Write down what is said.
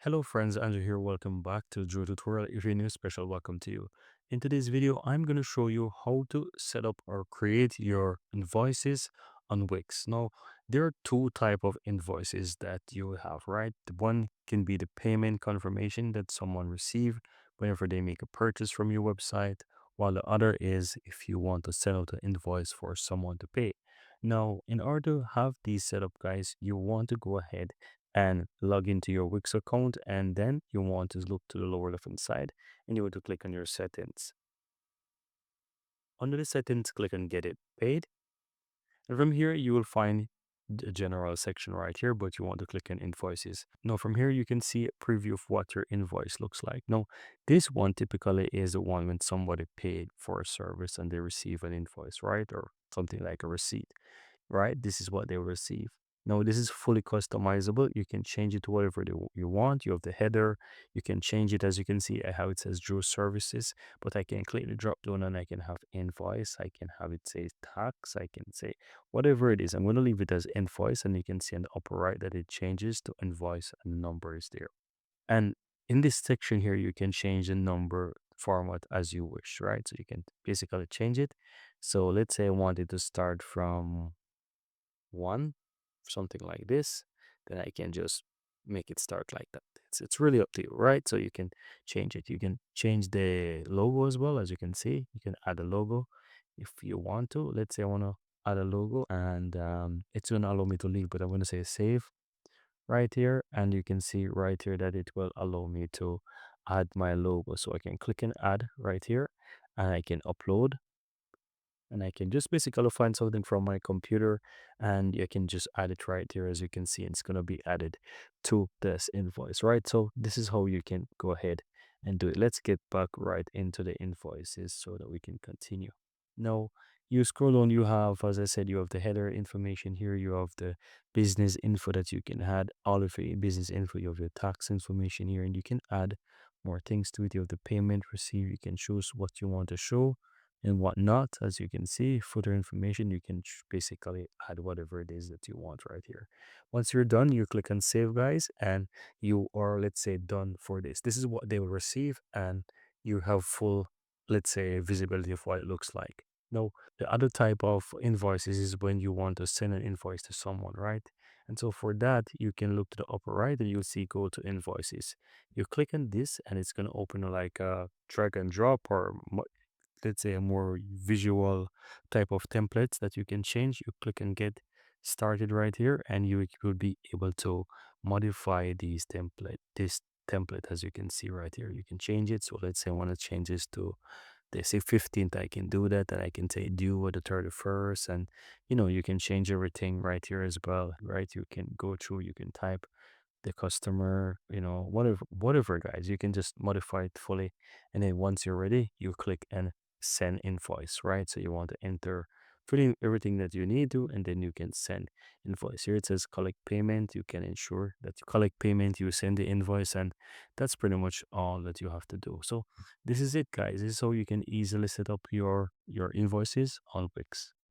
Hello friends, Andrew here. Welcome back to Drew Tutorial. If you're new, special welcome to you. In today's video, I'm going to show you how to set up or create your invoices on Wix. Now, there are two type of invoices that you have, right? The one can be the payment confirmation that someone receive whenever they make a purchase from your website, while the other is if you want to send out an invoice for someone to pay. Now, in order to have these set up, guys, you want to go ahead and log into your Wix account, and then you want to look to the lower left hand side and you want to click on your settings. Under the settings, click on get it paid, and from here you will find the general section right here, but you want to click on invoices. Now from here you can see a preview of what your invoice looks like. Now this one typically is the one when somebody paid for a service and they receive an invoice, right, or something like a receipt, right? This is what they will receive. Now, this is fully customizable. You can change it to whatever you want. You have the header. You can change it, as you can see, how it says Drew Services, but I can click the drop down and I can have invoice. I can have it say tax. I can say whatever it is. I'm going to leave it as invoice, and you can see on the upper right that it changes to invoice and the number is there. And in this section here, you can change the number format as you wish, right? So you can basically change it. So let's say I wanted to start from one, something like this, then I can just make it start like that. It's really up to you, right? So you can change it. You can change the logo as well. As you can see, you can add a logo if you want to. Let's say I want to add a logo, and it's going to allow me to leave, but I'm going to say save right here, and you can see right here that it will allow me to add my logo. So I can click and add right here, and I can upload, and I can just basically find something from my computer, and you can just add it right here. As you can see, it's going to be added to this invoice, right? So this is how you can go ahead and do it. Let's get back right into the invoices so that we can continue. Now, you scroll on, you have, as I said, you have the header information here, you have the business info that you can add, all of your business info, you have your tax information here, and you can add more things to it. You have the payment receipt, you can choose what you want to show and whatnot. As you can see, further information, you can basically add whatever it is that you want right here. Once you're done, you click on save, guys, and you are, let's say, done for this. This is what they will receive, and you have full, let's say, visibility of what it looks like. Now, the other type of invoices is when you want to send an invoice to someone, right? And so for that, you can look to the upper right and you'll see go to invoices. You click on this and it's going to open like a drag and drop, or let's say a more visual type of templates that you can change. You click and get started right here, and you will be able to modify this template. As you can see right here, you can change it. So let's say I want to change this to, they say 15th, I can do that, and I can say due at the 31st, and you can change everything right here as well, right? You can go through, you can type the customer, whatever, guys. You can just modify it fully, and then once you're ready, you click and send invoice, right? So you want to enter, fill in everything that you need to, and then you can send invoice. Here it says collect payment. You can ensure that you collect payment, you send the invoice, and that's pretty much all that you have to do. So this is it, guys. This is how you can easily set up your invoices on Wix.